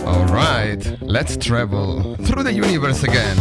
Alright, let's travel through the universe again.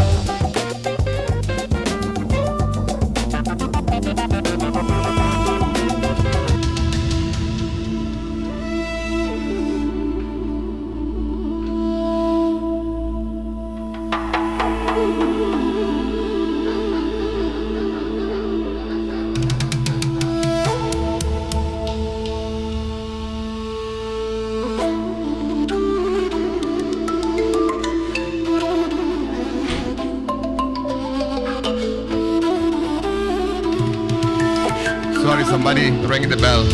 Sorry, somebody rang the bell.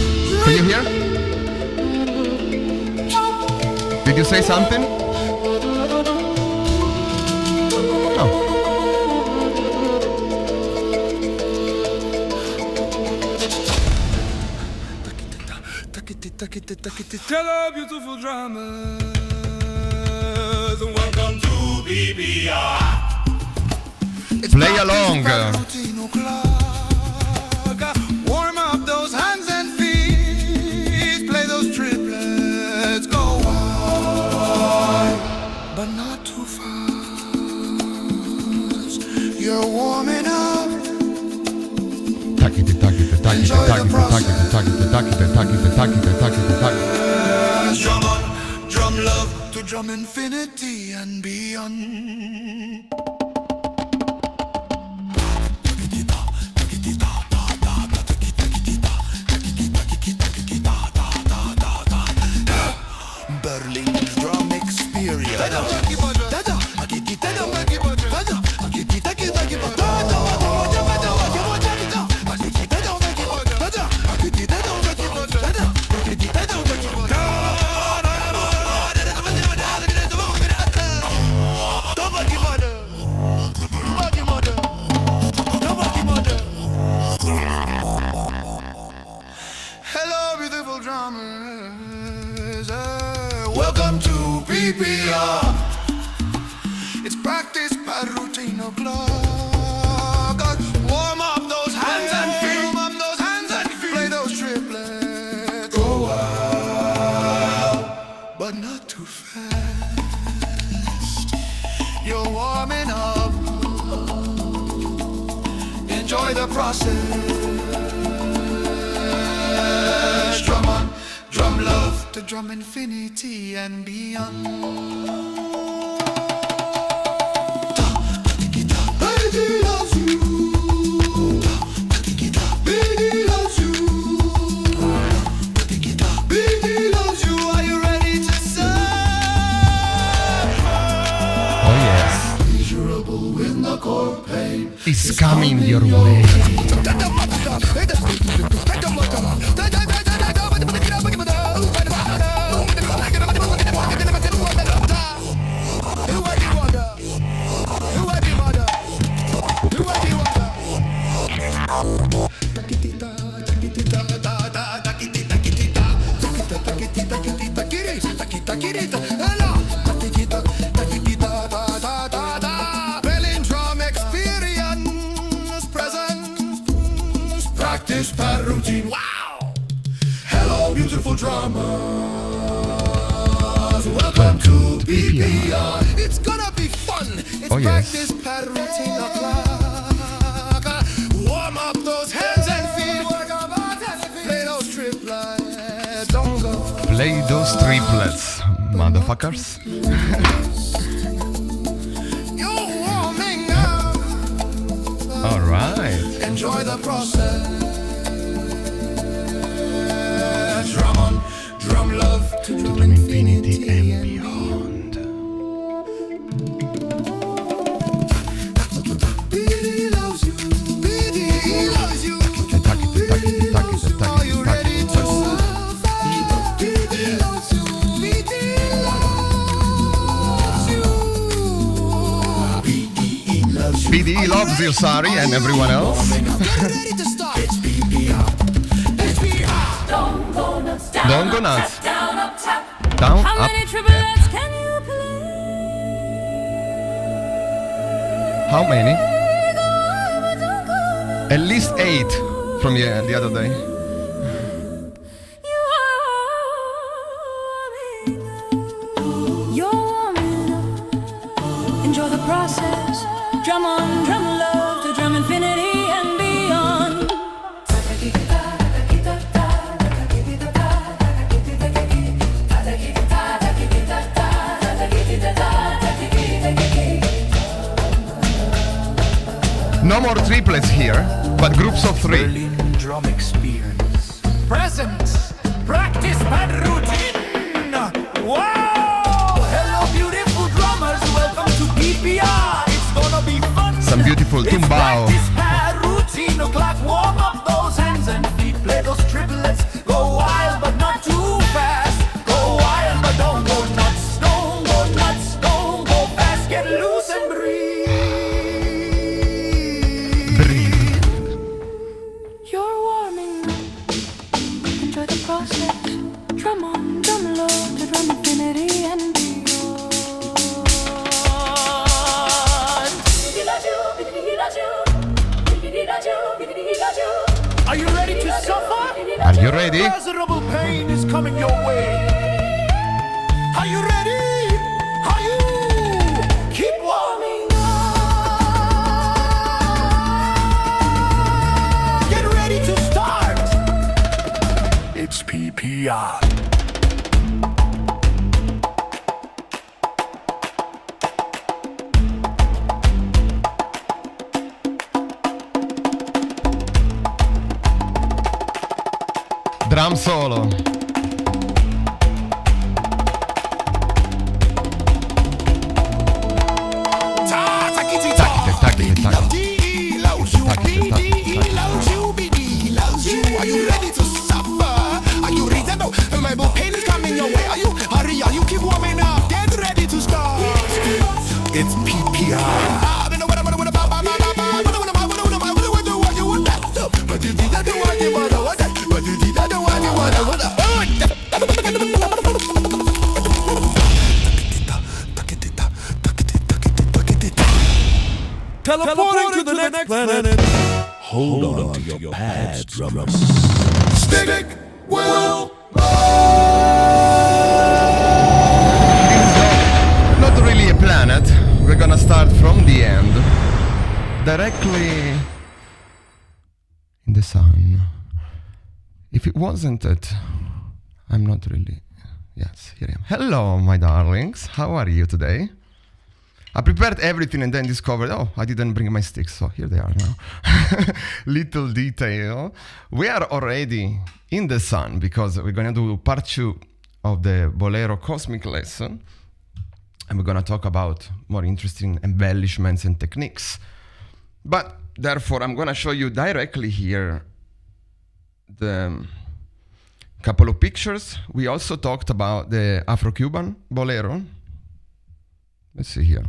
Can you hear? Did you say something? Oh. Hello, beautiful drummers. Welcome to BBR. Play along. Warm up those hands and feet. Play those triplets. Go wide, but not too fast. You're warming up. Drum on, drum love to drum infinity and beyond. Berlin's drum experience. Hello, beautiful drummers. Welcome to PPR. It's practice by routine o'clock. Warm up those hands and feet. Warm up those hands and feet. Play those triplets. Go wild, but not too fast. You're warming up. Enjoy the process. Drum on, drum love to drum infinity and beyond. Baby loves you. Baby loves you. Baby loves you. Are you ready to serve? Oh yes, Pleasurable with no core pain. it's coming your way. Berlin drum experience present. Practice per routine. Wow! Hello, beautiful drummers. Welcome to PPR. It's gonna be fun. It's Oh, yes. practice per routine o'clock. Warm up those hands and feet. Play those triplets. Don't go. Play those triplets, motherfuckers. You're warming up. Alright. Enjoy the process. Drum on, drum love to drum Infinity and beyond. BD loves you. BD loves you. Are you ready to serve? BD loves you. BD loves you. BD loves you. BD loves you, Sari, and everyone else. Get ready to start. It's BPR. It's BPR. Don't go nuts. Don't go nuts. Down, up, tap. Down, How up, many tap. triplets can you play? How many? At least 8 from the other day. You are warming up. You're warming up. Enjoy the process. Drum on, drum love to drum infinity and beyond. No more triplets here, but groups of three. Berlin drum experience. Present. Practice pad routine. Wow! Hello, beautiful drummers. Welcome to PPR. It's gonna be fun. Some beautiful It's tumbao. practice pad routine. O'clock, warm up those hands and feet. Play those triplets. Go wild, but not too fast. Go wild, but don't go nuts. Don't go nuts. Don't go fast. Get loose and breathe. You're warming up. Enjoy the process. Drum on, drum love to drum infinity and beyond. Are you ready to suffer? Are you ready? Immeasurable pain is coming your way. Are you ready? Are you? Keep warming up. Get ready to start. It's PPR. Drum solo. Tackete, tackete, tackete. Are you ready to suffer? Are you ready? No, my pain is coming your way. Are you? Hurry, are you keep warming up? Get ready to start. It's PPR. Teleporting to the next planet. Hold on to your pads, drummers. Stick will Not really a planet. We're gonna start from the end. Directly in the sun. If it wasn't it, I'm not really. Yes, here I am. Hello, my darlings. How are you today? I prepared everything and then discovered, oh, I didn't bring my sticks, so here they are now. Little detail. We are already in the sun because we're going to do part 2 of the Bolero Cosmic lesson. And we're going to talk about more interesting embellishments and techniques. But therefore, I'm going to show you directly here the couple of pictures. We also talked about the Afro-Cuban Bolero. Let's see here.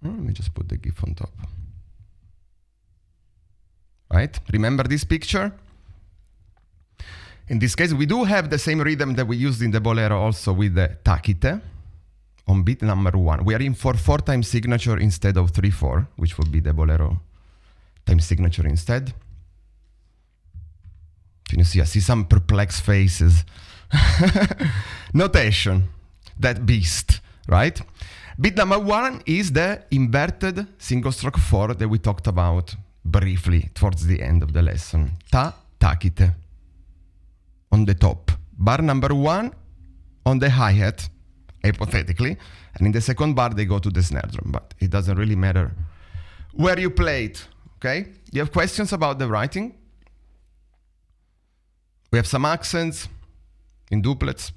Let me just put the GIF on top. Right? Remember this picture? In this case, we do have the same rhythm that we used in the Bolero also with the tackete on beat number 1. We are in for 4 time signature instead of 3/4, which would be the Bolero time signature instead. Can you see? I see some perplexed faces. Notation, that beast, right? Beat number 1 is the inverted single stroke 4 that we talked about briefly towards the end of the lesson. Ta, tackete. On the top. Bar number 1 on the hi-hat, hypothetically. And in the second bar, they go to the snare drum. But it doesn't really matter where you play it, okay? You have questions about the writing? We have some accents in duplets.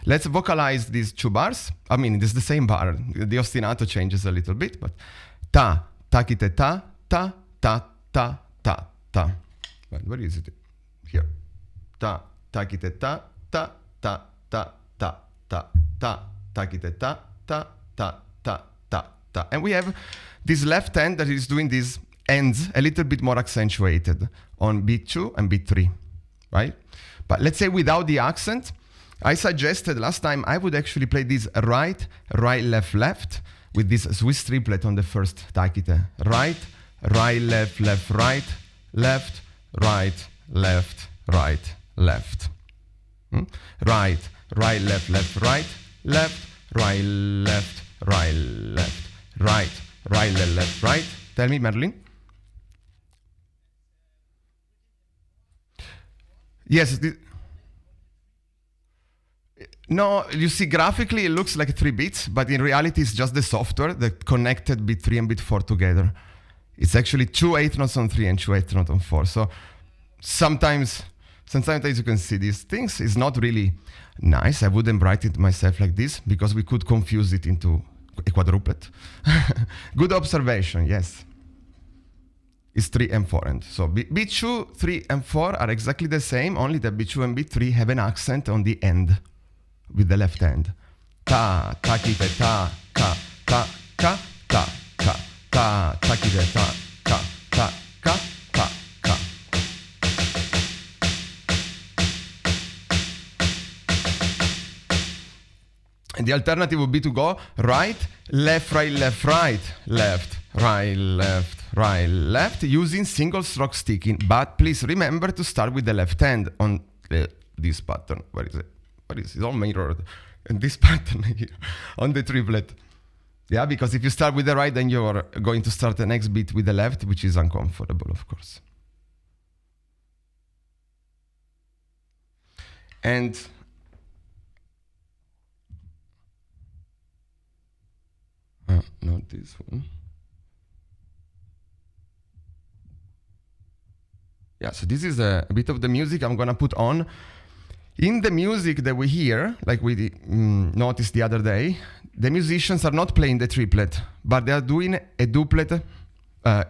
Let's vocalize these 2 bars. I mean, this is the same bar. The ostinato changes a little bit, but ta, tackete, ta, ta, ta, ta, ta, ta. Where is it? Here. Ta, tackete, ta, ta, ta, ta, ta, ta, ta, tackete, ta, ta, ta, ta, ta, ta. And we have this left hand that is doing these ends a little bit more accentuated on beat 2 and beat 3, right? But let's say without the accent, I suggested last time I would actually play this right, right, left, left with this Swiss triplet on the first tackete. Right, right, left, left, right, left, right, left, right, left. Right, right, left, left, right, left, right, left, right, left, right, right, left, left, right. Tell me, Madeline. Yes. No, you see, graphically it looks like 3 bits, but in reality it's just the software that connected bit 3 and bit 4 together. It's actually 2 eighth notes on 3 and 2 eighth notes on 4. So sometimes as you can see these things, it's not really nice. I wouldn't write it myself like this because we could confuse it into a quadruplet. Good observation, yes. It's 3 and 4. And so B2, 3 and 4 are exactly the same, only that B2 and B3 have an accent on the end with the left hand. Ta, ta, kite, ta, ka, ta, ka, ta, ka, ta, ta, kite, ta, ka, ta, ka, ta, ka. And the alternative would be to go right, left, right, left, right, left, right, left, right, left, using single stroke sticking. But please remember to start with the left hand on this pattern. Where is it? It's all mirrored. And this pattern here on the triplet. Yeah, because if you start with the right, then you're going to start the next beat with the left, which is uncomfortable, of course. And not this one. Yeah, so this is a bit of the music I'm gonna put on. In the music that we hear, like we noticed the other day, the musicians are not playing the triplet, but they are doing a duplet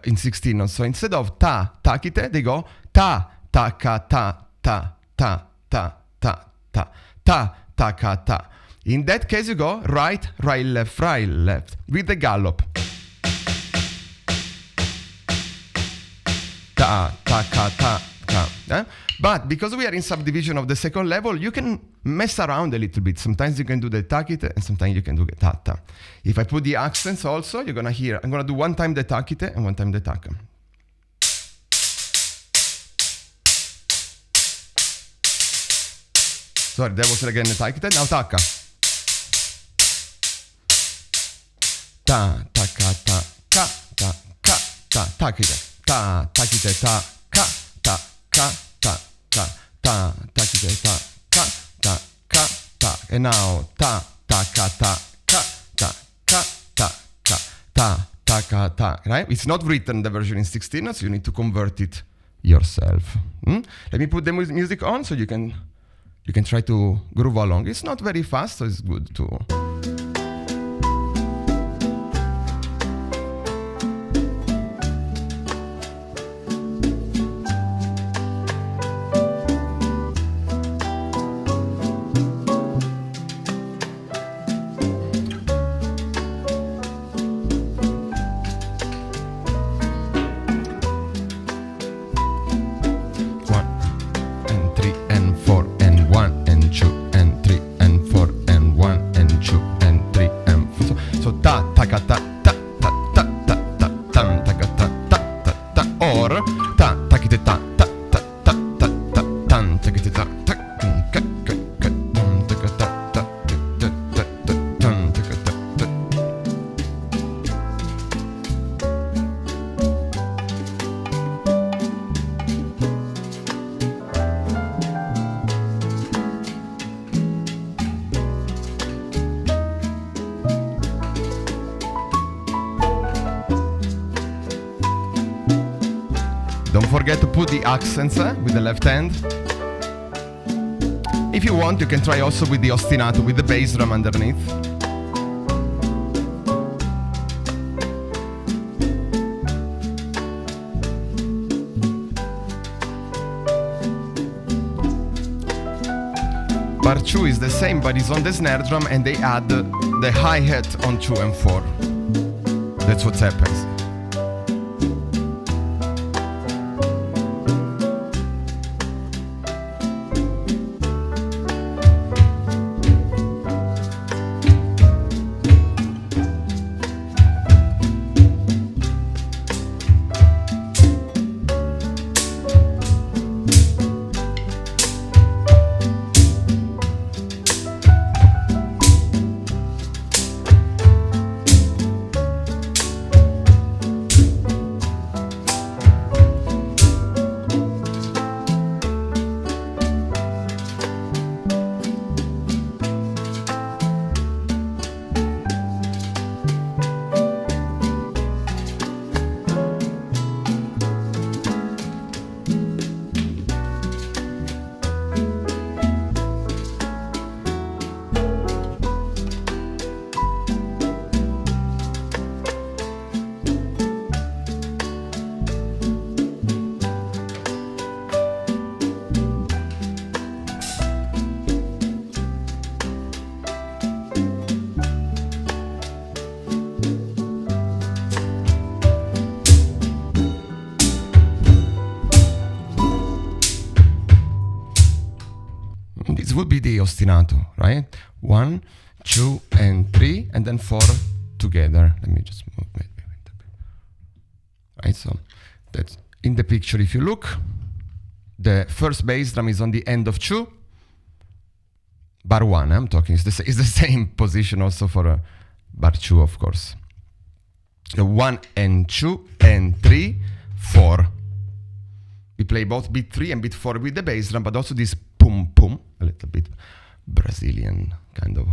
in 16 notes. So instead of ta, takite, they go ta, ta, ka, ta, ta, ta, ta, ta, ta, ta, ta, ka, ta. In that case, you go right, right, left, with the gallop. Ta, ta, ka, ta, ka. But because we are in subdivision of the second level, you can mess around a little bit. Sometimes you can do the takite and sometimes you can do the ta-ta. If I put the accents also, you're going to hear, I'm going to do one time the takite and one time the taka. Sorry, that was again the takite. Now taka. Ta, taka, ta, ka, ta, ka, ta, takite. Ta, takite, ta, ka, ta, ka, ta, ta, ta, takite, ta, ka, ta, ka, ta. And now ta, ta, ka, ta, ka, ta, ka, ta, ka, ta, ta, ka, ta. Right? It's not written the version in 16 notes, you need to convert it yourself. Let me put the music on so you can try to groove along. It's not very fast, so it's good to. Don't forget to put the accents with the left hand. If you want, you can try also with the ostinato, with the bass drum underneath. Part 2 is the same, but it's on the snare drum and they add the hi-hat on 2 and 4. That's what happens. would be the ostinato, right? 1, 2, and 3, and then 4 together. Let me just move it. Right, so that's in the picture. If you look, the first bass drum is on the end of 2, bar 1. I'm talking, it's the same position also for bar 2, of course. The 1 and 2 and 3, 4. We play both beat 3 and beat 4 with the bass drum, but also this pum pum, a little bit Brazilian kind of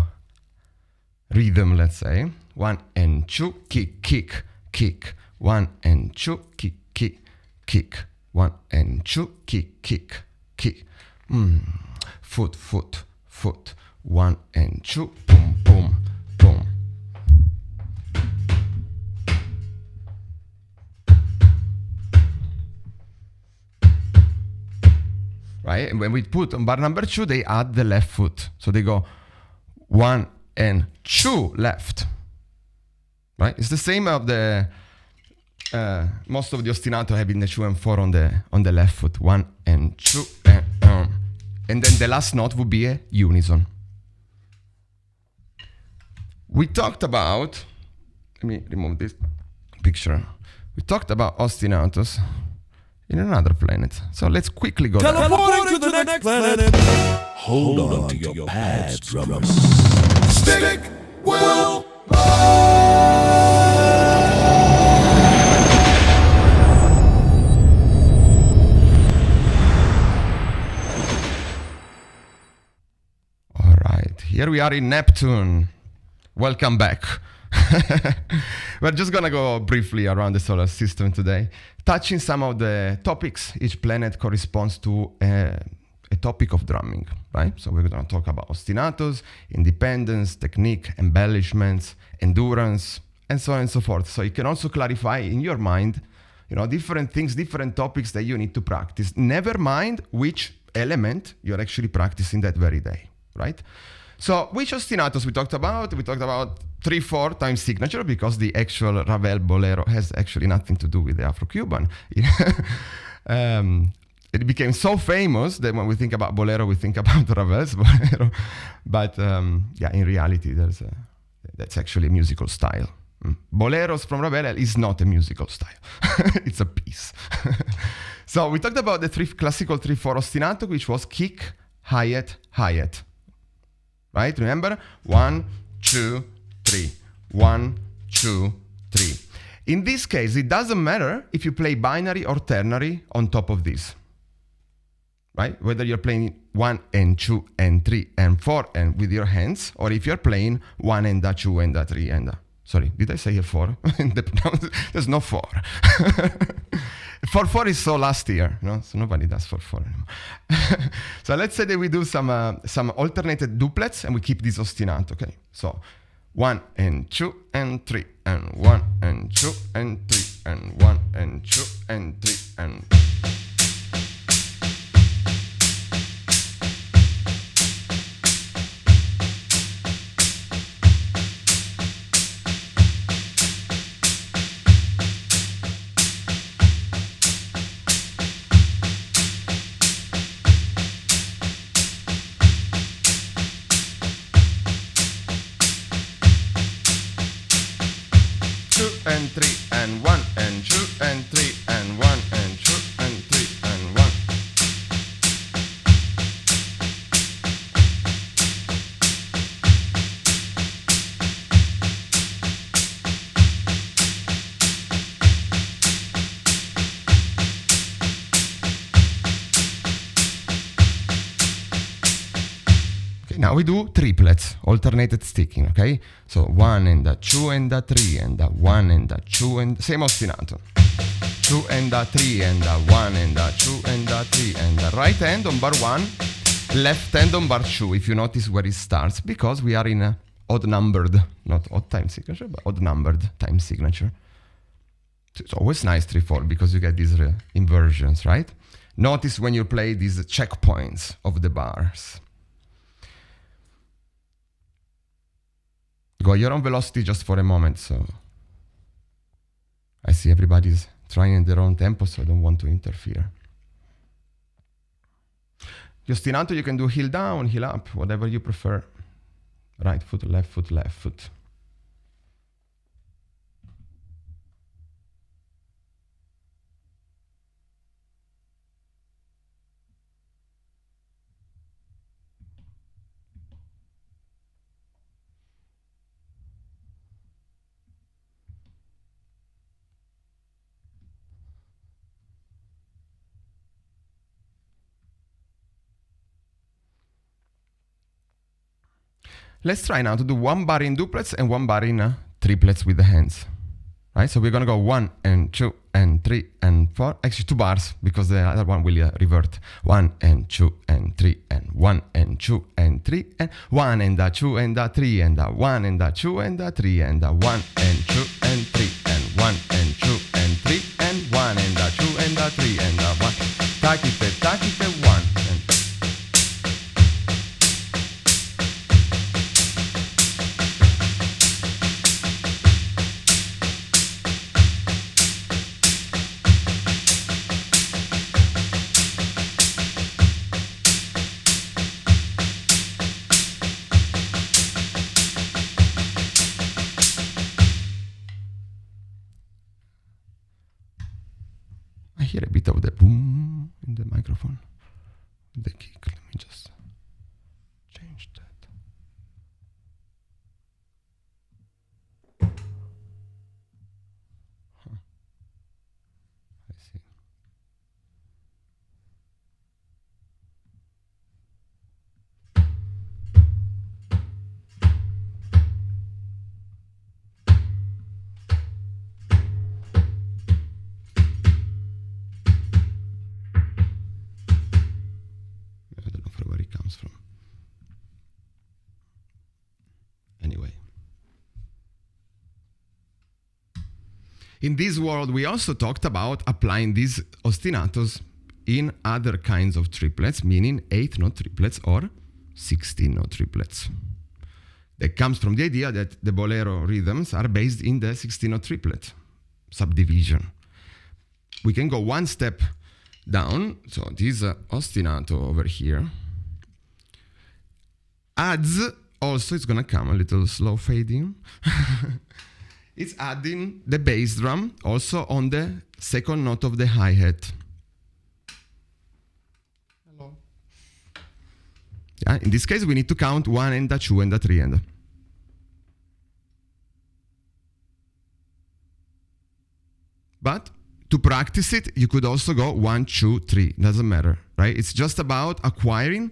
rhythm, let's say. 1 and 2, kick, kick, kick. 1 and 2, kick, kick, kick. 1 and 2, kick, kick, kick. Foot, foot, foot. 1 and 2, boom, boom, boom. Right? And when we put on bar number 2, they add the left foot. So they go 1 and 2 left. Right? It's the same of the most of the ostinato having the 2 and 4 on the left foot. 1 and 2 and then the last note would be a unison. We talked about, let me remove this picture. We talked about ostinatos in another planet. So let's quickly go there. Teleporting to the next planet. Hold on to your pads, drummers. Stick will All right, here we are in Neptune. Welcome back. We're just gonna go briefly around the solar system today, touching some of the topics. Each planet corresponds to a topic of drumming, right? So we're gonna talk about ostinatos, independence, technique, embellishments, endurance, and so on and so forth. So you can also clarify in your mind, different things, different topics that you need to practice. Never mind which element you're actually practicing that very day, right? So which ostinatos we talked about? We talked about 3/4 time signature, because the actual Ravel Bolero has actually nothing to do with the Afro-Cuban. It became so famous that when we think about Bolero, we think about Ravel's Bolero. But in reality, that's actually a musical style. Boleros from Ravel is not a musical style. It's a piece. So we talked about the classical 3/4 ostinato, which was kick, hi-hat, hi-hat. Right? Remember? 1, 2, 3. 1, 2, 3. In this case, it doesn't matter if you play binary or ternary on top of this. Right? Whether you're playing 1 and 2 and 3 and 4 and with your hands, or if you're playing 1 and a 2 and a 3 and a... Sorry, did I say a 4? There's no 4. 4/4 is so last year, so nobody does 4/4 anymore. So let's say that we do some alternated duplets and we keep this ostinato, okay? So 1 and 2 and 3 and 1 and 2 and 3 and 1 and 2 and 3 and... and 3 and 1 and 2 and 3 and 1 and 2 and 3 and 1. Okay, now we do triplets, alternated sticking, okay? So 1 and a 2 and a 3 and a 1 and a 2 and... Same ostinato. 2 and a 3 and a 1 and a 2 and a 3 and a right hand on bar 1, left hand on bar 2, if you notice where it starts, because we are in a odd numbered, not odd time signature, but odd numbered time signature. So it's always nice 3/4 because you get these inversions, right? Notice when you play these checkpoints of the bars. Go your own velocity just for a moment, so I see everybody's trying in their own tempo, so I don't want to interfere. The ostinato you can do heel down, heel up, whatever you prefer. Right foot, left foot, left foot. Let's try now to do one bar in duplets and one bar in triplets with the hands. Right, so we're gonna go 1 and 2 and 3 and 4. Actually 2 bars because the other one will revert. 1 and 2 and 3 and 1 and 2 and 3 and 1 and 2 and 3 and 1 and 2 and 3 and 1 and 2 and 3 and 1 and 2 and 3 and 1 and 2 and 3 and 1. Takite 1. I hear a bit of the boom in the microphone. The kick. Let me just change that. Huh. I see. I don't know from where it comes from. Anyway. In this world, we also talked about applying these ostinatos in other kinds of triplets, meaning 8-note triplets or 16-note triplets. That comes from the idea that the Bolero rhythms are based in the 16-note triplet subdivision. We can go one step down, so this ostinato over here adds, also it's gonna come a little slow fading, it's adding the bass drum also on the second note of the hi-hat. Hello. Yeah, in this case we need to count 1 and 2 and 3 and. But to practice it, you could also go 1, 2, 3. Doesn't matter, right? It's just about acquiring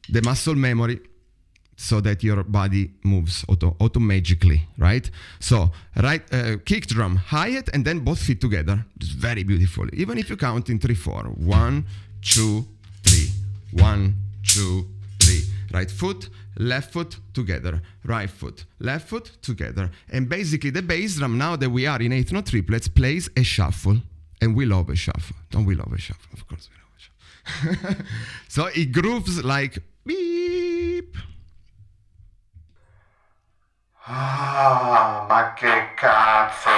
the muscle memory so that your body moves automagically, right? So, right, kick drum, hi-hat, and then both feet together. It's very beautiful. Even if you count in 3, 4. 1, 2, 3. 1, 2, 3. Right foot, left foot together. Right foot, left foot together. And basically the bass drum, now that we are in 8-note triplets, plays a shuffle. And we love a shuffle. Don't we love a shuffle? Of course we love a shuffle. So it grooves like beep. Ah, ma che cazzo.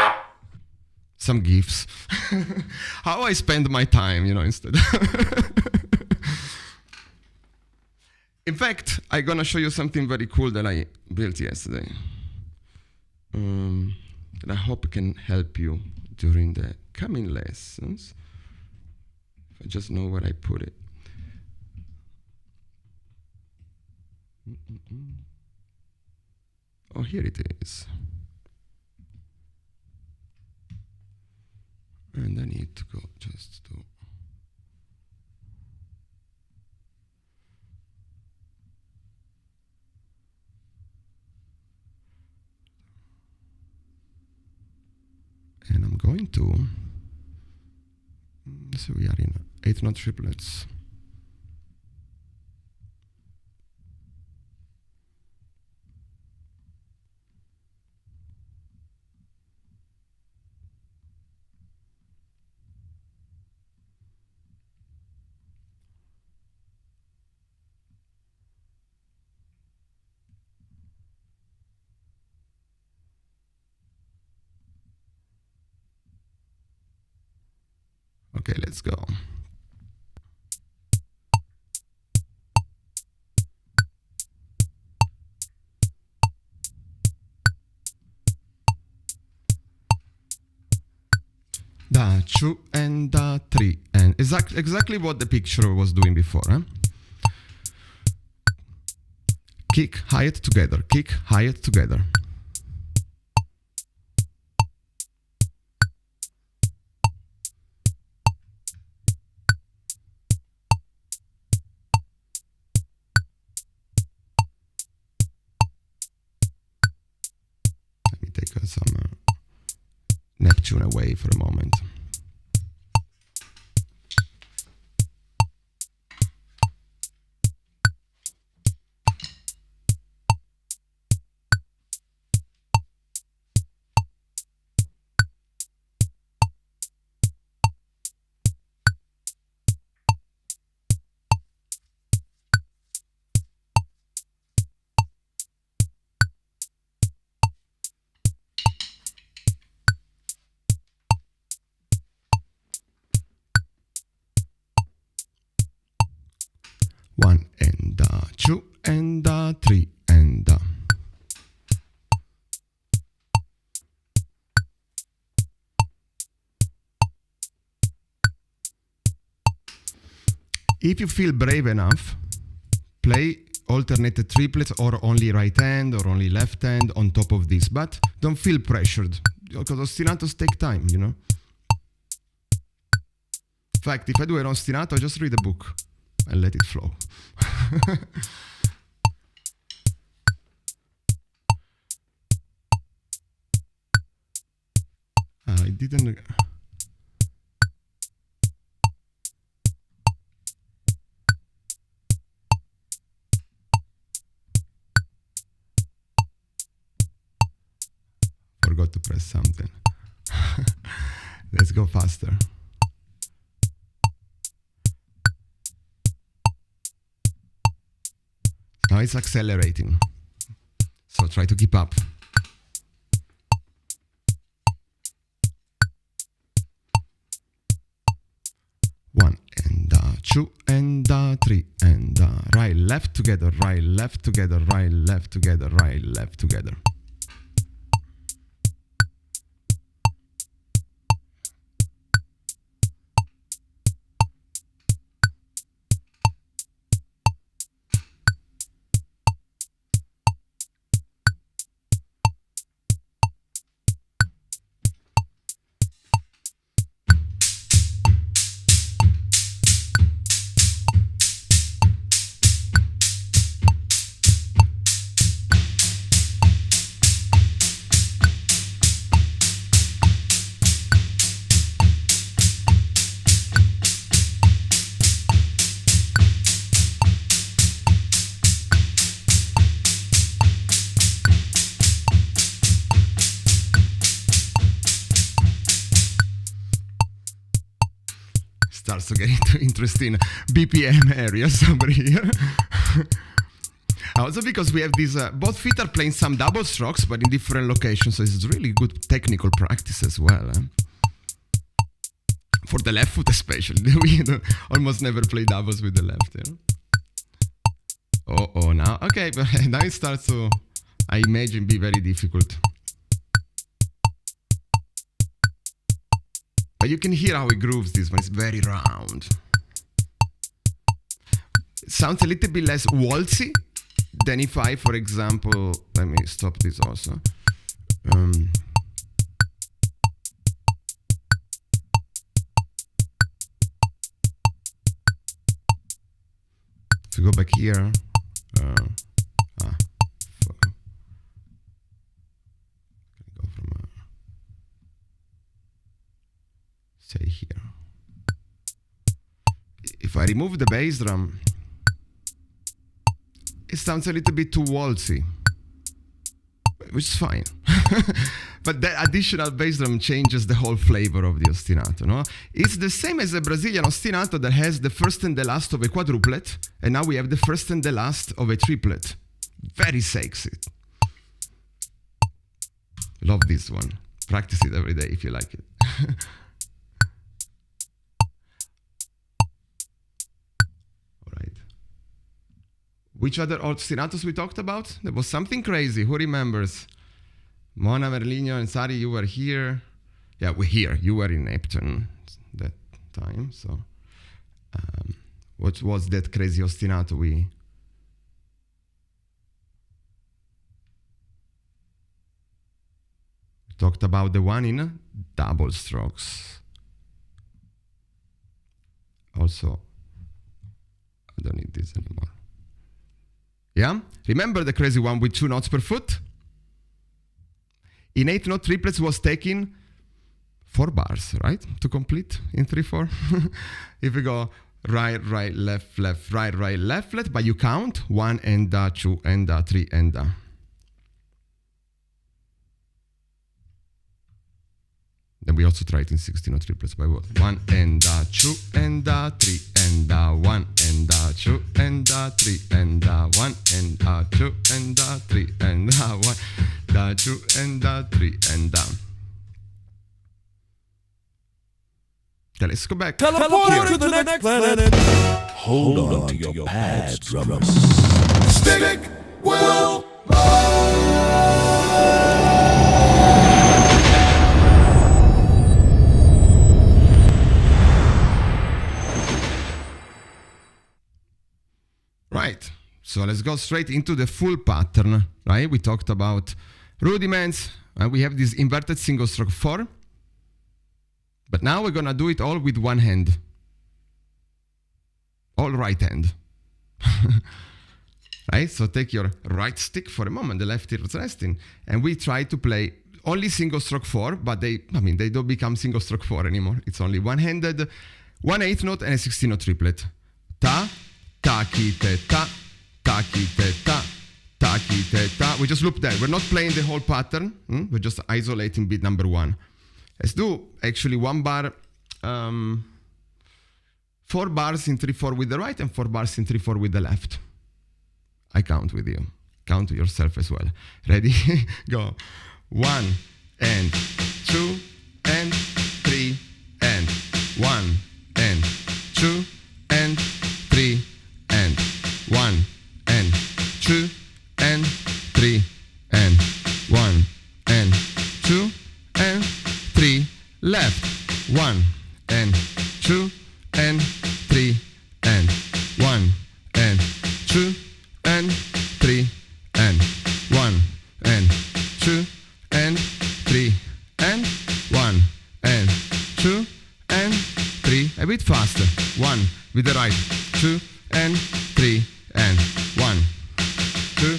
Some gifs. How I spend my time, instead. In fact, I'm gonna show you something very cool that I built yesterday. That I hope can help you during the coming lessons. If I just know where I put it. Oh, here it is. And I need to go just to... And I'm going to... So we are in 8-note triplets. Okay, let's go. 2 and 3 and exactly what the picture was doing before. Kick, hi-hat together, kick, hi-hat together. Let me take some Neptune away for a moment. One and 2 and 3 and if you feel brave enough, play alternated triplets or only right hand or only left hand on top of this, but don't feel pressured because ostinatos take time, you know. In fact, if I do an ostinato, I just read a book and let it flow. I didn't. Forgot to press something. Let's go faster. Now it's accelerating, so try to keep up. One and 2 and 3 and right, left together, right, left together, right, left together, right, left together. Starts to get into interesting BPM areas over here. Also because we have these, both feet are playing some double strokes, but in different locations, so it's really good technical practice as well. For the left foot especially, we almost never play doubles with the left, you know? Oh, now, okay, but now it starts to, I imagine, be very difficult. But you can hear how it grooves this one, it's very round. It sounds a little bit less waltzy than if I, for example, let me stop this also. If you go back here, say here. If I remove the bass drum, it sounds a little bit too waltzy, which is fine. But the additional bass drum changes the whole flavor of the ostinato, no? It's the same as a Brazilian ostinato that has the first and the last of a quadruplet, and now we have the first and the last of a triplet. Very sexy. Love this one. Practice it every day if you like it. Which other ostinatos we talked about? There was something crazy. Who remembers? Mona, Merlino, and Sari, you were here. Yeah, we're here. You were in Neptune that time, so what was that crazy ostinato we talked about? The one in double strokes. Also, I don't need this anymore. Yeah? Remember the crazy one with 2 notes per foot? In 8 note triplets was taking 4 bars, right? To complete in 3/4. If we go right, right, left, left, right, right, left, left, but you count 1 and 2 and 3 and Then we also try it in 16 note triplets by what? 1 and 2 and 3 and 1 and 2 and 3 and 1 and 2 and 3 and 1 2 and 3 and Okay, let's go back. Teleport to the next planet. Hold on to your pads, drummers. Stick will Right, so let's go straight into the full pattern, right? We talked about rudiments, and we have this inverted single stroke 4. But now we're gonna do it all with one hand. All right hand. Right, so take your right stick for a moment, the left is resting, and we try to play only single stroke 4, but they don't become single stroke 4 anymore. It's only one-handed, 1/8 note and a 16 note triplet. Ta, ta, ki, te, ta, ta, ki, te, ta, ta, ki, te, ta. We just loop that. We're not playing the whole pattern. We're just isolating beat number 1. Let's do actually 1 bar, 4 bars in 3/4 with the right and 4 bars in 3/4 with the left. I count with you. Count to yourself as well. Ready? Go. 1 and 2 and 3 and 1 and 2 and 3 and 1 and 2 and 3 and 1 and 2 and 3 left. 1 and 2 and 3 and 1 and 2 and 3 and 1 and 2 and 3 and 1 and 2 and 3. A bit faster. 1 with the right. 2 and 3 and 1 2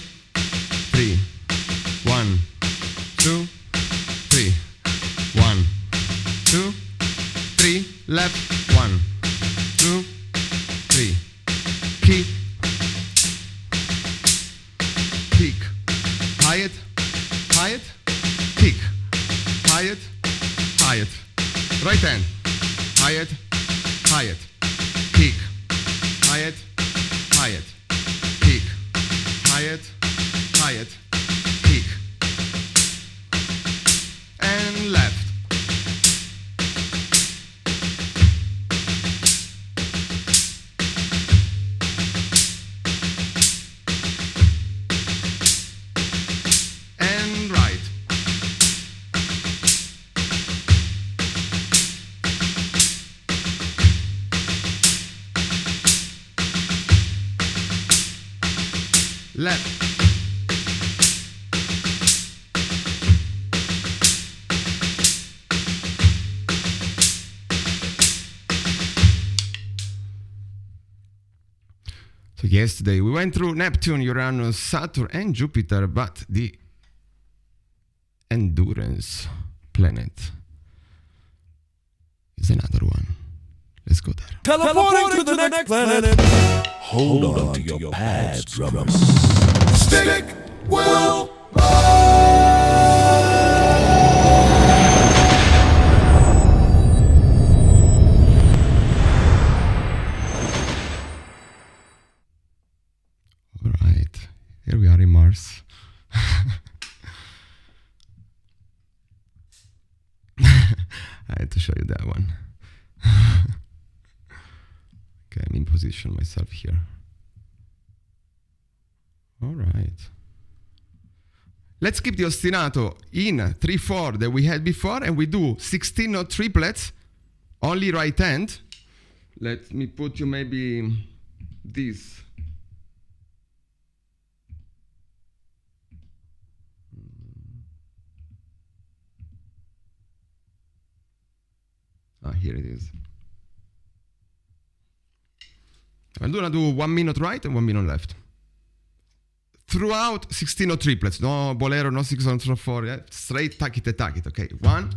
3 1 2 3 1 2 3 left. 1 2 3 keep. Peak, high-it, high-it, peak, high-it, high-it, right hand, high-it, high-it, peak, high-it, high-it, peak, high-it, high-it, peak, and left. Left. So yesterday we went through Neptune, Uranus, Saturn and Jupiter, but the endurance planet is another one. Let's go there. Teleporting to the next planet. Hold on to your pads, drummers. stick will All right, here we are in Mars. I had to show you that one. Okay, I'm in position myself here. All right. Let's keep the ostinato in 3/4 that we had before, and we do 16 note triplets, only right hand. Let me put you maybe this. Here it is. I'm gonna do 1 minute right and 1 minute left. Throughout 16 note triplets, no bolero, no 6/4, yeah? Straight takite takite. Okay, 1,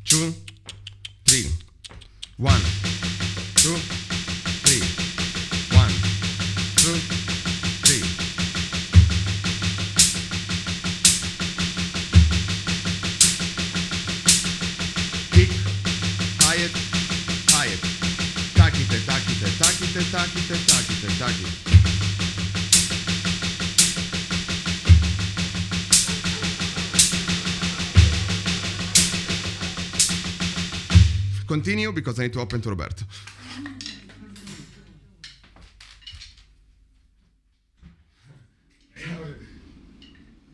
2, 3. 1, 2, 3. 1, 2, 3. Kick, high-it, high-it. Takite, takite, takite, takite, takite, takite. Continue because I need to open to Roberto.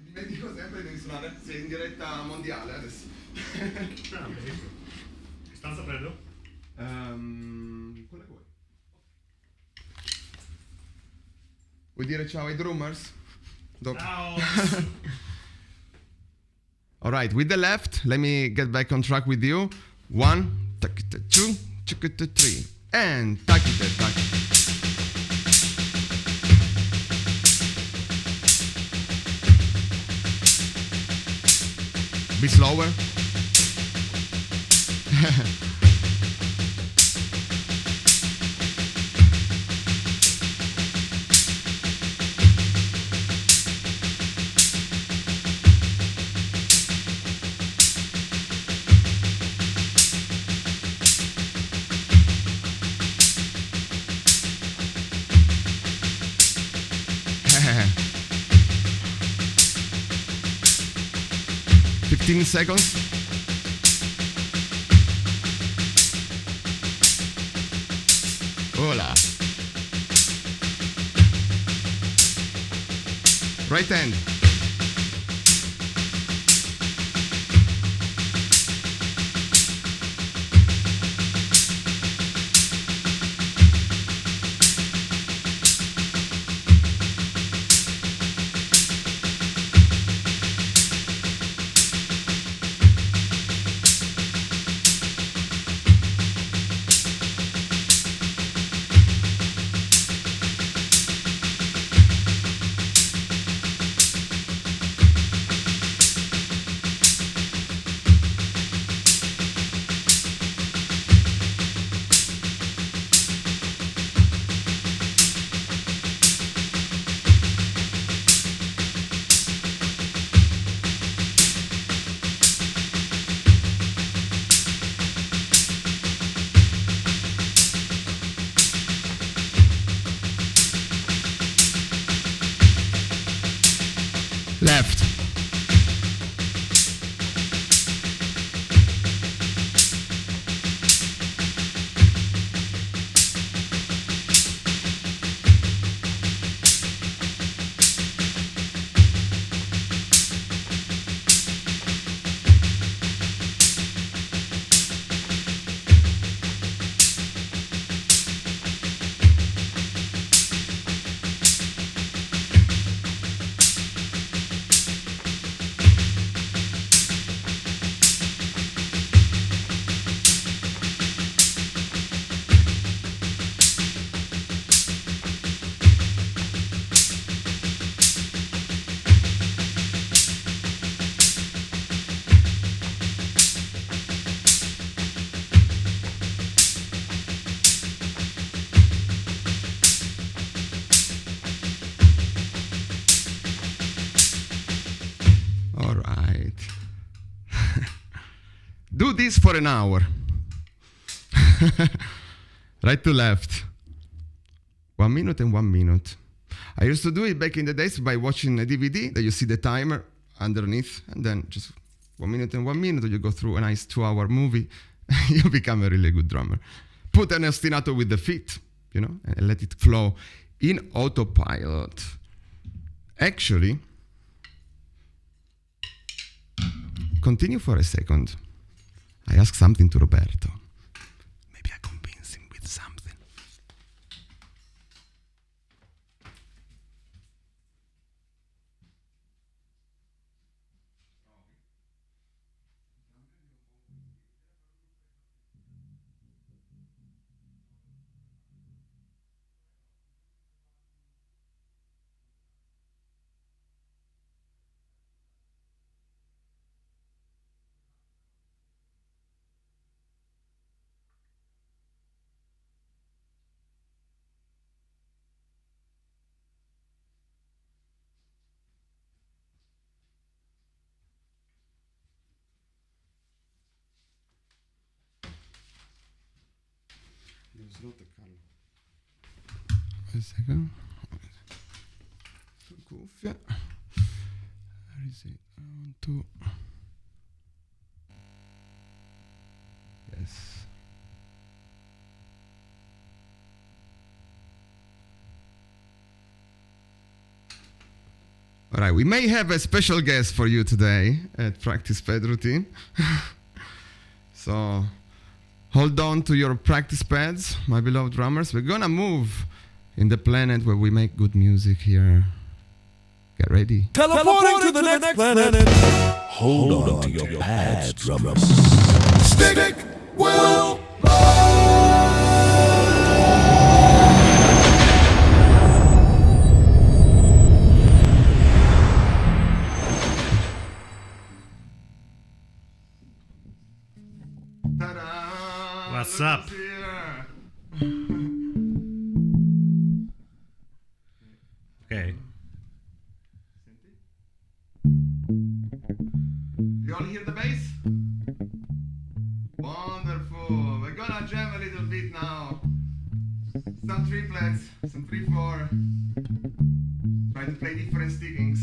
Dimentico sempre di suonare, sei in diretta mondiale adesso. Ah, benissimo. Che stanza prendo? Quella che vuoi. Vuoi dire ciao ai drummers? Dopo. Ciao! All right, with the left, let me get back on track with you. 1, takite, 2, takite, 3, and takite, takite. Be slower. Seconds. Hola. Right hand. Left. Do this for an hour. Right to left. 1 minute and 1 minute. I used to do it back in the days by watching a DVD that you see the timer underneath, and then just 1 minute and 1 minute, you go through a nice 2-hour movie, you become a really good drummer. Put an ostinato with the feet, you know, and let it flow in autopilot. Actually, continue for a second. I ask something to Roberto. Maybe I convince him with something. A second. Cuffia. Where is it? I want to. Yes. All right, we may have a special guest for you today at Practice Pad Routine. So hold on to your practice pads, my beloved drummers. We're gonna move in the planet where we make good music here. Get ready. Teleporting to the next planet. Hold on to your pads, drummers. Stick will Ta-da! What's Look up? who's here. Okay. You all hear the bass? Wonderful. We're gonna jam a little bit now. Some triplets, some 3/4. Try to play different stickings.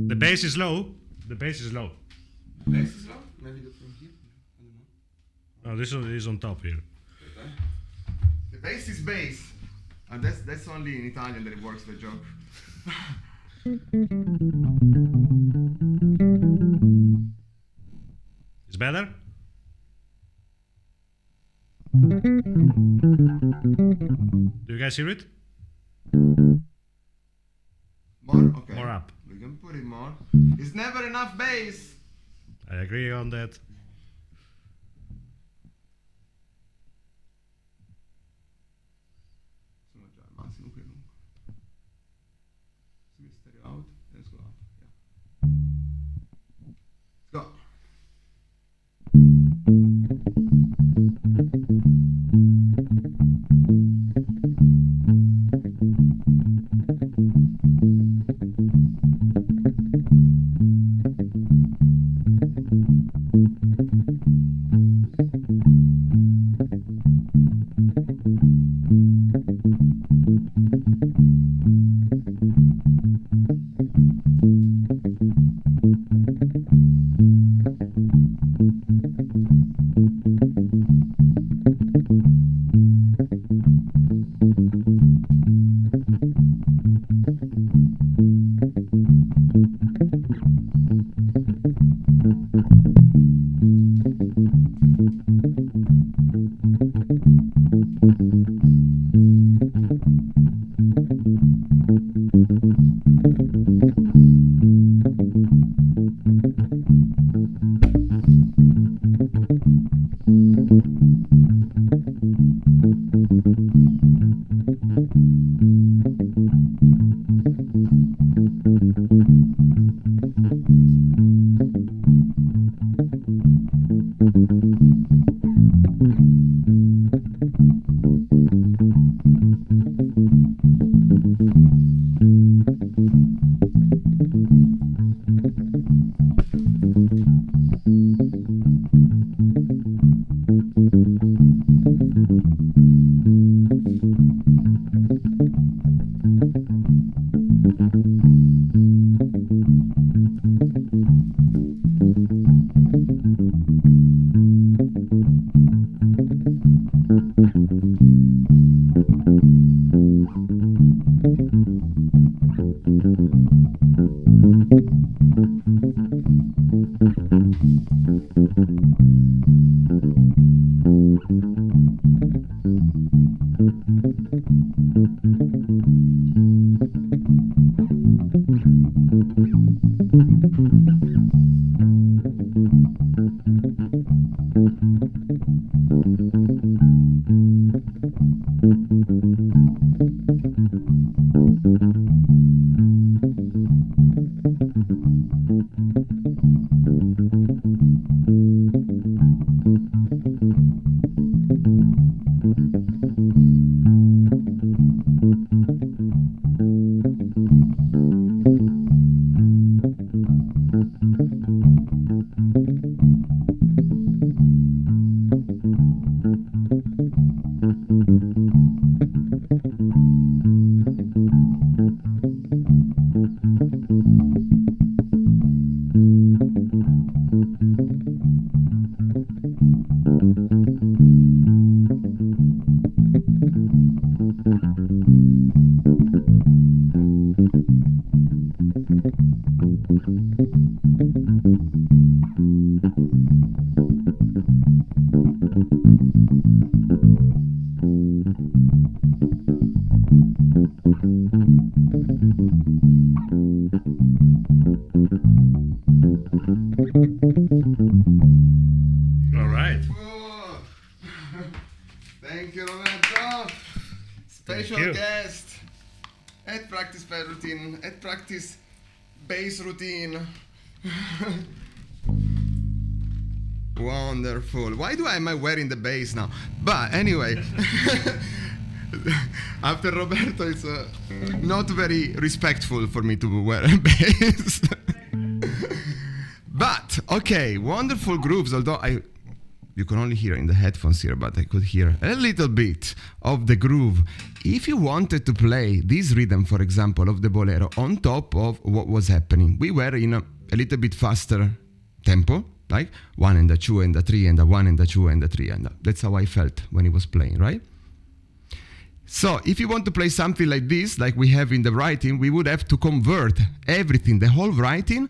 The bass is low. The bass is low. Bass is low? Maybe from here? I don't know. Oh, this one is on top here. The bass is bass. And that's only in Italian that it works the joke. It's better? Do you guys hear it? More? Okay. More up. We can put it more. It's never enough bass. I agree on that. Sono già al massimo qui comunque. So we stereo out. Let's go up. Yeah. Let's go. All right. Oh. Thank you, Roberto. Special you. guest at practice pad routine, at practice bass routine. Wonderful. Why am I wearing the bass now? But anyway, after Roberto, it's not very respectful for me to wear a bass. But okay, wonderful grooves. Although you can only hear in the headphones here, but I could hear a little bit of the groove. If you wanted to play this rhythm, for example, of the Bolero on top of what was happening, we were in a little bit faster tempo, like 1 and a 2 and a 3 and a 1 and a 2 and a 3 and that's how I felt when he was playing, right? So if you want to play something like this, like we have in the writing, we would have to convert everything, the whole writing,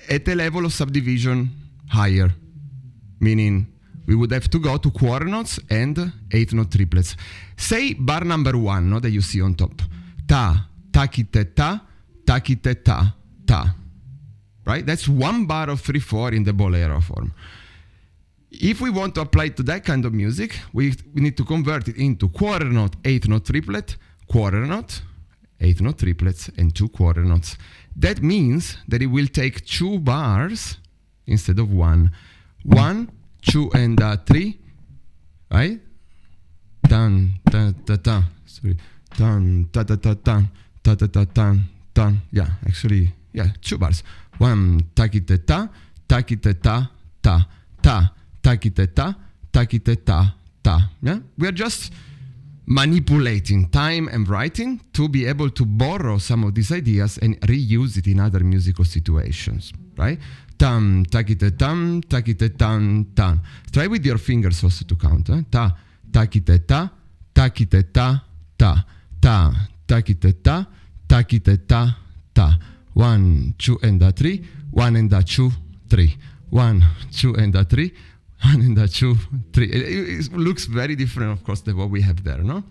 at a level of subdivision higher, meaning we would have to go to quarter notes and 8 note triplets. Say bar number 1, no, that you see on top. Ta, ta-ki-te, ta, ta-ki-te, ta, ta. Right? That's one bar of 3/4 in the Bolero form. If we want to apply it to that kind of music, we need to convert it into quarter note, 8 note triplet, quarter note, 8 note triplets, and 2 quarter notes. That means that it will take 2 bars instead of 1. 1, 2, and 3, right? Tan, ta, ta, ta. Sorry. Tan, ta, ta, ta, tan, ta, ta, ta, tan, tan. Yeah, actually, 2 bars. 1, ta-ki-te, ta, ta-ki-te, ta, ta, ta, ta-ki-te, ta, ta-ki-te, ta, ta. Yeah? We are just manipulating time and writing to be able to borrow some of these ideas and reuse it in other musical situations, right? Tam, ta-ki-te, tam, ta-ki-te, tam, tam. Try with your fingers also to count. Ta, ta-ki-te, ta, ta-ki-te, ta, ta, ta, ta-ki-te, ta, ta-ki-te, ta, ta. 1, 2, and a 3, 1 and a 2, 3. 1, 2, and a 3, 1 and a 2, 3. It looks very different, of course, than what we have there, no?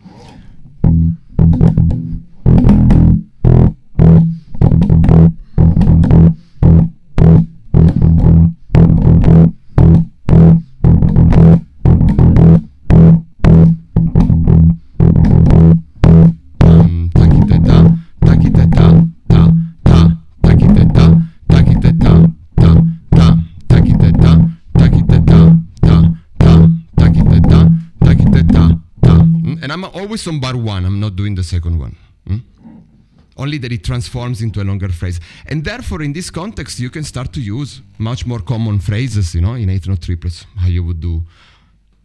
And I'm always on bar 1, I'm not doing the second one. Only that it transforms into a longer phrase. And therefore, in this context, you can start to use much more common phrases, in 8-note triplets, how you would do,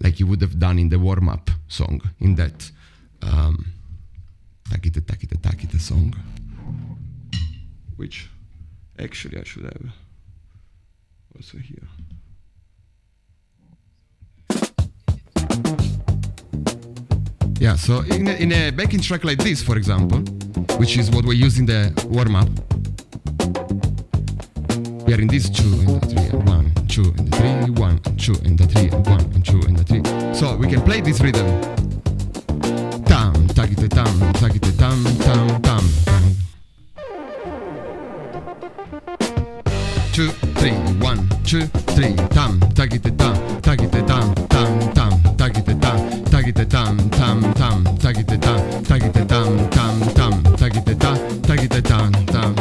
like you would have done in the warm-up song, in that takite, takite, takite song. Which, actually, I should have also here. Yeah, so in a backing track like this, for example, which is what we use in the warm-up, we are in this 2 and the 3 and 1, 2 and the 3, 1 and 2 and the 3 and 1 and 2 and the 3. So we can play this rhythm. Tam, takite tam, tam, tam, tam. 2, 3, 1, 2, 3, tam, tagite tam, tagite tam, tam, tam, tagite tam, tagite tam, tam, tam, tagite tam, tagite tam, tam, tam, tagite tam, tagite tam, tam.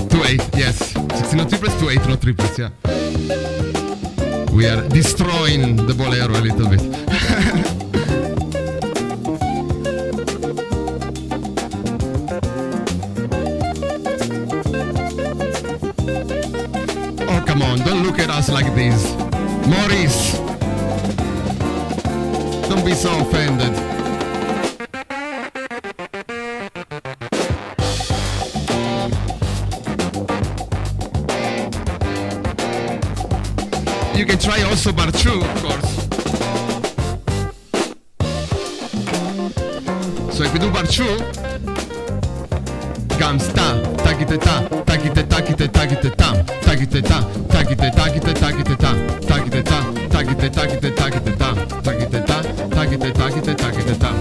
Two eight, yes. 16 not triplets, 2 8 not triplets, yeah. We are destroying the Bolero a little bit. Oh, come on, don't look at us like this. Maurice! Don't be so offended. You can try also bar 2, of course. So if you do bar 2, comes ta, tagite ta, tagite tagite tagite tam, tagite ta, tagite tagite tagite tam, tagite ta, tagite tagite tagite tam, tagite ta, tagite tagite tagite tam.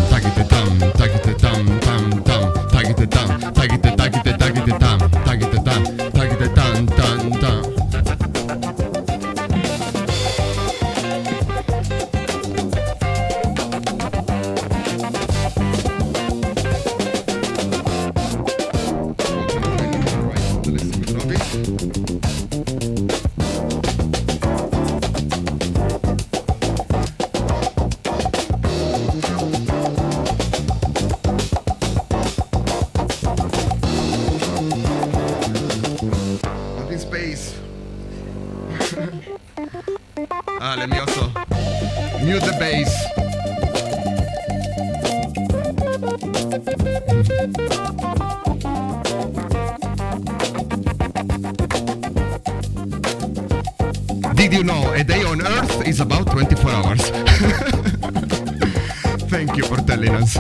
Tagite tam, tagite tam, tam, tam, tagite tam, tagite tagite tagite tam, tagite tam, tagite tam, tam, tam. Let me also mute the bass. Did you know a day on Earth is about 24 hours? Thank you for telling us.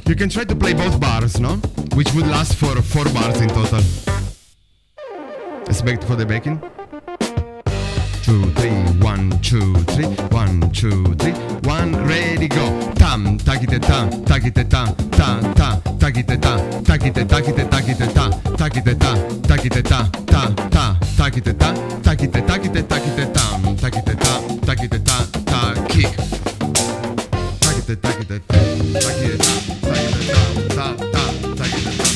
You can try to play both bars, no? Which would last for 4 bars in total. Expect for the backing. 2, 3, 1, 2, 3, 1, 2, 3, 1, ready, go. Tam, tagite tam, tagite tam, ta, ta, tagite ta, tagite tagite tagite ta, tagite ta, tagite ta, ta, ta, tagite ta, tagite tagite tagite tam, tagite ta, tagite ta, ta, kick. Tagite tagite ta, tagite ta, tagite ta, ta, ta, tagite ta.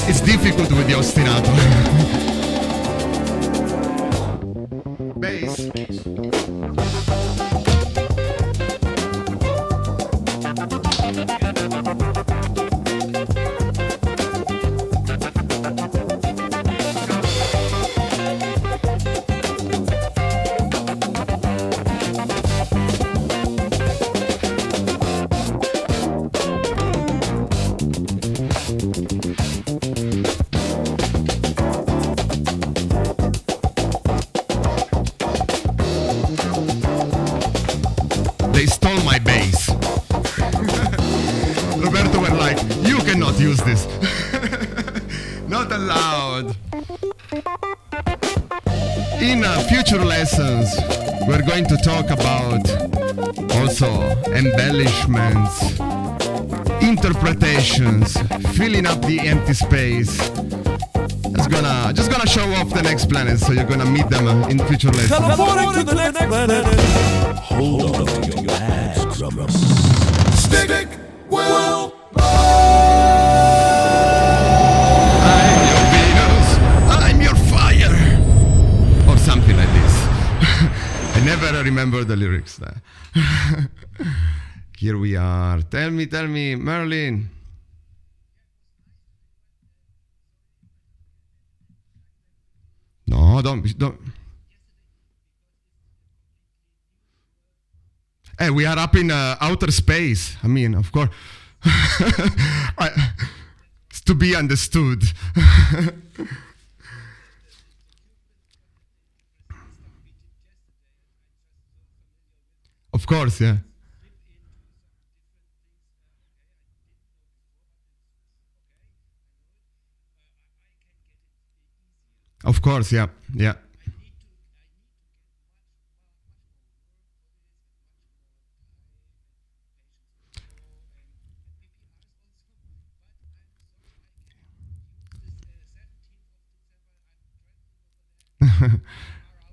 It's difficult with the ostinato. Bass. They stole my bass. Roberto were like, you cannot use this. Not allowed. In future lessons, we're going to talk about also embellishments, interpretations, filling up the empty space. Just gonna show off the next planet, so you're gonna meet them in future lessons. Teleporting to the next planet. Hold on to your pads, drummers. Stick will I'm your Venus, I'm your fire, or something like this. I never remember the lyrics there. Here we are. Tell me, Merlin. No, don't. Hey, we are up in outer space. I mean, of course. It's to be understood. Of course, yeah. Of course, yeah, yeah.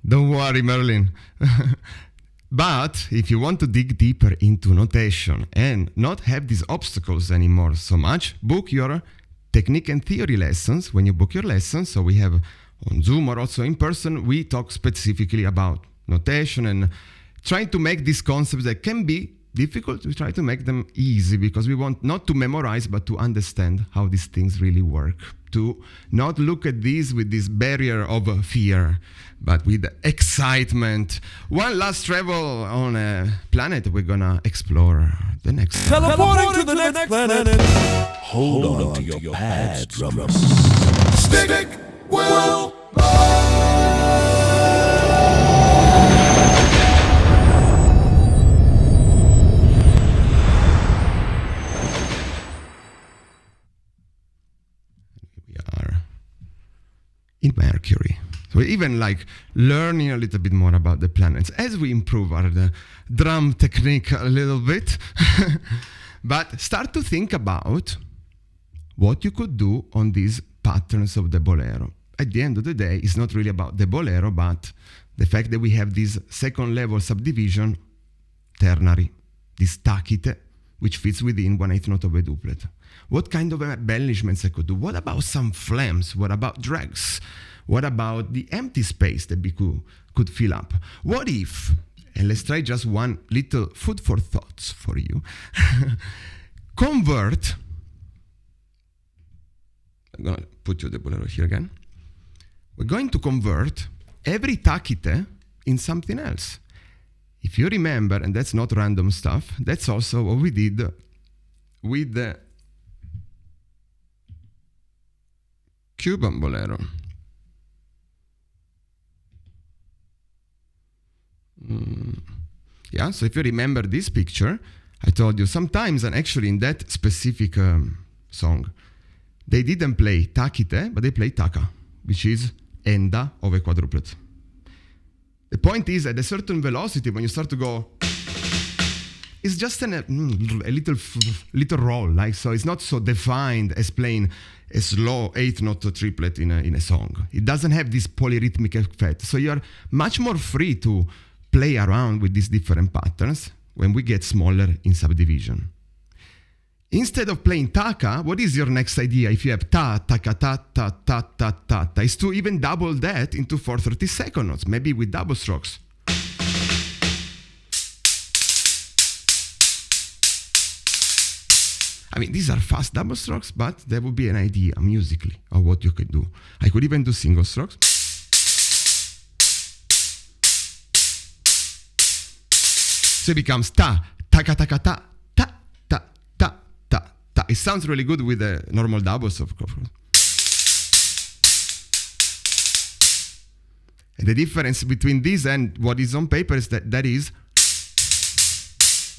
Don't worry, Merlin. But if you want to dig deeper into notation and not have these obstacles anymore so much, book your technique and theory lessons. When you book your lessons, so we have on Zoom or also in person, we talk specifically about notation and trying to make these concepts that can be difficult, we try to make them easy because we want not to memorize but to understand how these things really work. To not look at these with this barrier of fear, but with one last travel on a planet we're gonna explore the next. Teleporting to the next planet. Hold on to your pads, drummers. stick will We are in Mercury. So we're even like learning a little bit more about the planets as we improve our drum technique a little bit. But start to think about what you could do on these patterns of the Bolero. At the end of the day, it's not really about the Bolero, but the fact that we have this second level subdivision, ternary, this tacite, which fits within 1/8 note of a duplet. What kind of embellishments I could do? What about some flames? What about drags? What about the empty space that we could fill up? What if, and let's try just one little food for thoughts for you, convert, I'm going to put you the Bolero here again. We're going to convert every tacite in something else. If you remember, and that's not random stuff, that's also what we did with the Cuban Bolero. Yeah, so if you remember this picture, I told you sometimes, and actually in that specific song, they didn't play tacite, but they play taka, which is enda of a quadruplet. The point is, at a certain velocity, when you start to go, it's just a little roll, like so. It's not so defined as playing a slow 8-note triplet in a song. It doesn't have this polyrhythmic effect. So you're much more free to play around with these different patterns when we get smaller in subdivision. Instead of playing taka, what is your next idea? If you have ta, taka, ta, ta, ta, ta, ta, ta, is to even double that into 4/32 notes, maybe with double strokes. I mean, these are fast double strokes, but there would be an idea musically of what you could do. I could even do single strokes. So it becomes ta, taka, taka, ta, ta, ta, ta, ta, ta. It sounds really good with the normal doubles, of course. And the difference between this and what is on paper is that is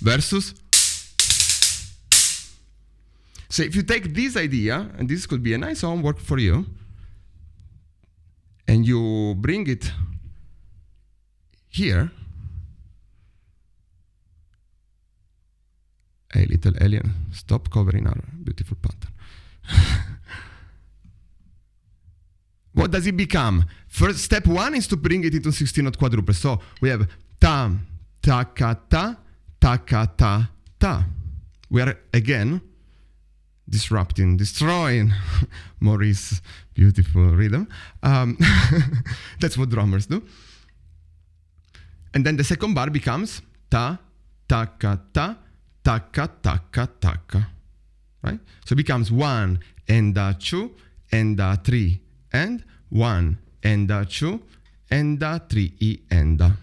versus. So if you take this idea, and this could be a nice homework for you, and you bring it here, Hey, little alien, stop covering our beautiful pattern. What does it become? First, step 1 is to bring it into 16-note quadruple. So we have ta, ta, ka, ta, ka, ta, ta. We are again destroying Maurice's beautiful rhythm. That's what drummers do. And then the second bar becomes ta, ta, ka, ta, ka, ka. Right? So it becomes 1 and 2 and 3 and 1 and 2 and 3 e and.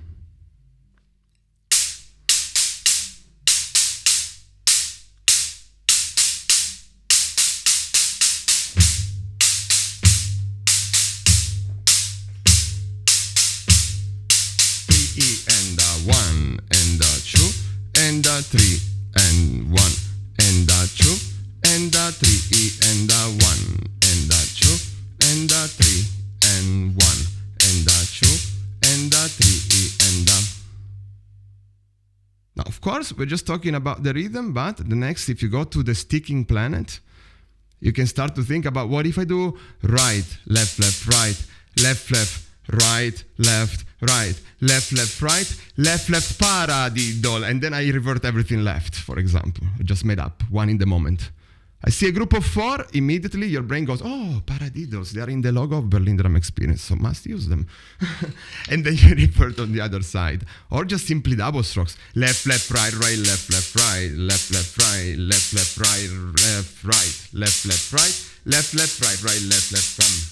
One and 2 and 3 and 1 and 2 and 3 e and 1 and 2 and 3 and 1 and 2 and 3 e and. Now, of course, we're just talking about the rhythm, but the next, if you go to the sticking planet, you can start to think about what if I do right, left, left, right, left, left, right, left, right, left, left, right, left, left, paradiddle, and then I revert everything left, for example. I just made up one in the moment. I see a group of 4, immediately your brain goes, oh, paradiddles, they are in the logo of Berlin Drum Experience, so must use them. And then you revert on the other side. Or just simply double strokes. Left, left, right, right, left, left, right, left, left, right, left, left, right, left, right, left, left, right, left, left, right, right, left, left, right.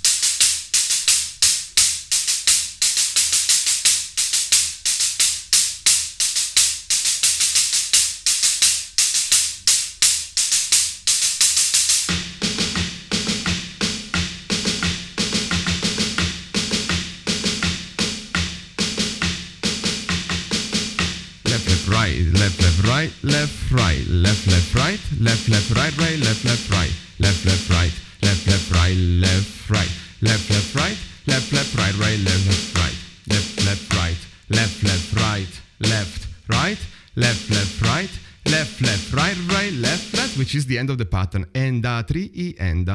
Right, left, left, right, left, right, left, left, right, left, left, right, right, left, left, right, left, left, right, left, left, right, left, right, left, left, right, left, left, right, right, left, left, right, left, left, right, left, left, right, left, right, left, left, right, left, left, right, right, left, left, which is the end of the pattern, and 3 e end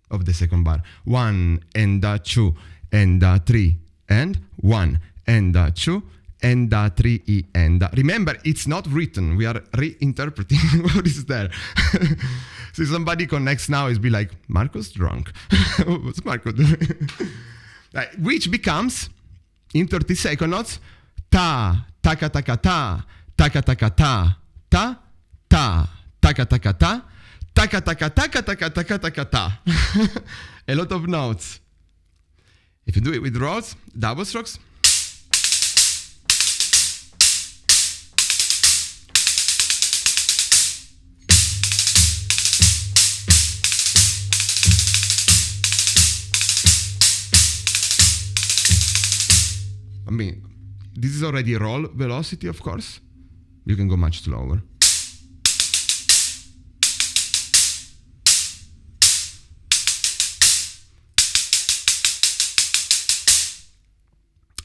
of the second bar. 1 and 2 and 3 and 1 and 2 and 3 e and. Remember, it's not written. We are reinterpreting what is there. So somebody connects now is be like, Marco's drunk. What's Marco doing? Which becomes, in 30-second notes, ta, taka taka ta, taka taka ta, ta, ta, taka taka ta, taka taka taka taka taka taka ta. A lot of notes. If you do it with rolls, double strokes, I mean, this is already roll velocity, of course. You can go much slower.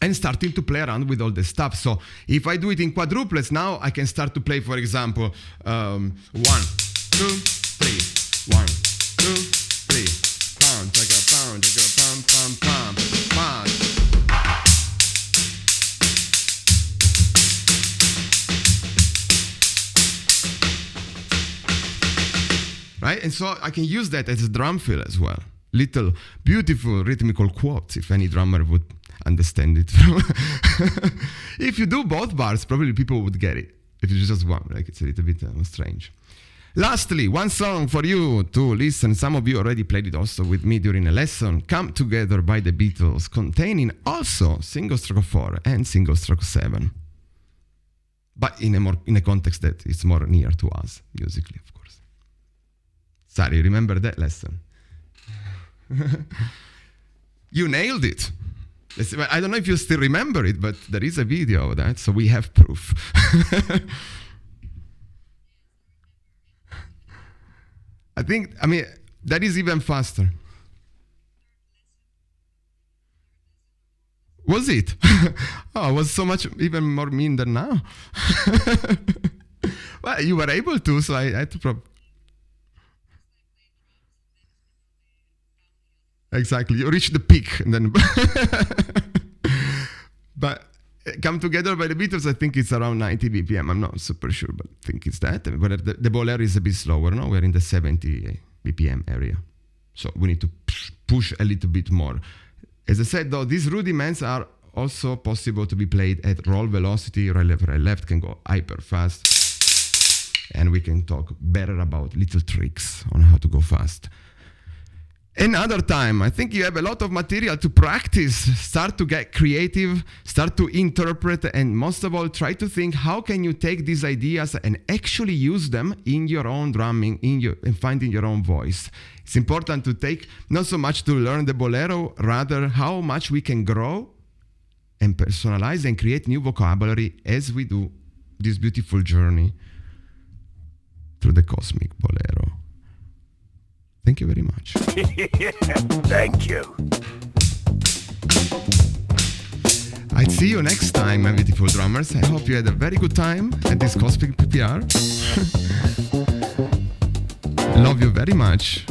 And starting to play around with all the stuff. So if I do it in quadruplets, now I can start to play, for example, 1, 2, 3, 1, 2, 3, pound, chaka, pound, chaka, pam, pam, pam, pam. Right? And so I can use that as a drum fill as well. Little beautiful rhythmical quotes, if any drummer would understand it. If you do both bars, probably people would get it. If it's just one, like it's a little bit strange. Lastly, one song for you to listen. Some of you already played it also with me during a lesson. Come Together by the Beatles, containing also single stroke of 4 and single stroke 7. But in a context that is more near to us, musically, of course. Sorry, remember that lesson? You nailed it. I don't know if you still remember it, but there is a video of that, so we have proof. I mean, that is even faster. Was it? Oh, I was so much even more mean than now. Well, you were able to, so I had to Exactly, you reach the peak, and then... But Come Together by the Beatles, I think it's around 90 BPM. I'm not super sure, but I think it's that. But the Bolero is a bit slower, no? We're in the 70 BPM area. So we need to push a little bit more. As I said, though, these rudiments are also possible to be played at roll velocity. Right, left can go hyper fast. And we can talk better about little tricks on how to go fast. Another time, I think you have a lot of material to practice, start to get creative, start to interpret, and most of all, try to think how can you take these ideas and actually use them in your own drumming, and finding your own voice. It's important to take, not so much to learn the Bolero, rather how much we can grow and personalize and create new vocabulary as we do this beautiful journey through the Cosmic Bolero. Thank you very much. Thank you. I'd see you next time, my beautiful drummers. I hope you had a very good time at this Cosmic PPR. Love you very much.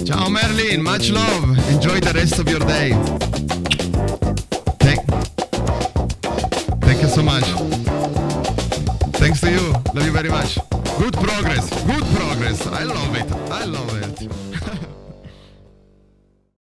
Ciao Merlin, much love. Enjoy the rest of your day. Thank you so much. Thanks to you. Love you very much. Good progress. Good progress. I love it. I love it.